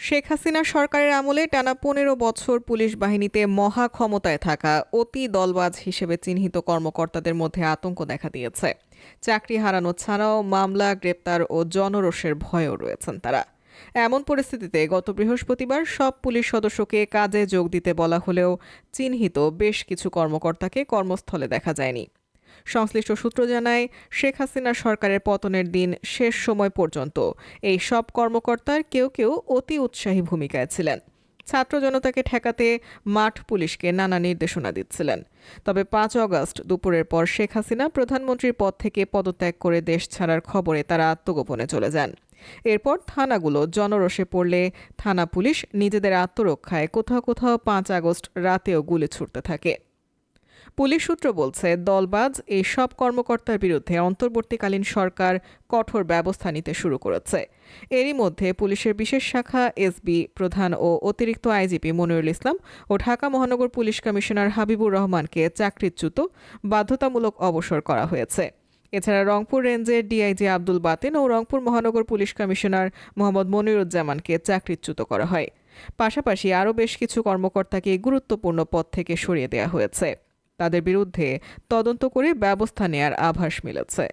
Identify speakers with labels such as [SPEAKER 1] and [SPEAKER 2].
[SPEAKER 1] শেখ হাসিনা সরকারের আমলে টানা ১৫ বছর পুলিশ বাহিনীতে মহা ক্ষমতায় থাকা অতি দলবাজ হিসেবে চিহ্নিত কর্মকর্তাদের মধ্যে আতঙ্ক দেখা দিয়েছে। চাকরি হারানো ছাড়াও মামলা, গ্রেপ্তার ও জনরোষের ভয়েও রয়েছেন তারা। এমন পরিস্থিতিতে গত বৃহস্পতিবার সব পুলিশ সদস্যকে কাজে যোগ দিতে বলা হলেও চিহ্নিত বেশ কিছু কর্মকর্তাকে কর্মস্থলে দেখা যায়নি। সংশ্লিষ্ট সূত্র জানায়, শেখ হাসিনা সরকারের পতনের দিন শেষ সময় পর্যন্ত এই সব কর্মকর্তার কেউ কেউ অতি উৎসাহী ভূমিকায় ছিলেন। ছাত্র জনতাকে ঠেকাতে মাঠ পুলিশকে নানা নির্দেশনা দিচ্ছিলেন। তবে ৫ অগস্ট দুপুরের পর শেখ হাসিনা প্রধানমন্ত্রীর পদ থেকে পদত্যাগ করে দেশ ছাড়ার খবরে তারা আত্মগোপনে চলে যান। এরপর থানাগুলো জনরোষে পড়লে থানা পুলিশ নিজেদের আত্মরক্ষায় কোথাও কোথাও ৫ আগস্ট রাতেও গুলি ছুড়তে থাকে। পুলিশ সূত্র বলছে, দলবাজ এই সব কর্মকর্তার বিরুদ্ধে অন্তর্বর্তীকালীন সরকার কঠোর ব্যবস্থা নিতে শুরু করেছে। এরই মধ্যে পুলিশের বিশেষ শাখা এসবি প্রধান ও অতিরিক্ত আইজিপি মনিরুল ইসলাম ও ঢাকা মহানগর পুলিশ কমিশনার হাবিবুর রহমানকে চাকরিচ্যুত বাধ্যতামূলক অবসর করা হয়েছে। এছাড়া রংপুর রেঞ্জের ডিআইজি আব্দুল বাতেন ও রংপুর মহানগর পুলিশ কমিশনার মোহাম্মদ মনিরুজ্জামানকে চাকরিচ্যুত করা হয়। পাশাপাশি আরও বেশ কিছু কর্মকর্তাকে গুরুত্বপূর্ণ পদ থেকে সরিয়ে দেওয়া হয়েছে। তাদের বিরুদ্ধে তদন্ত করে ব্যবস্থা নেয়ার আভাস মিলেছে।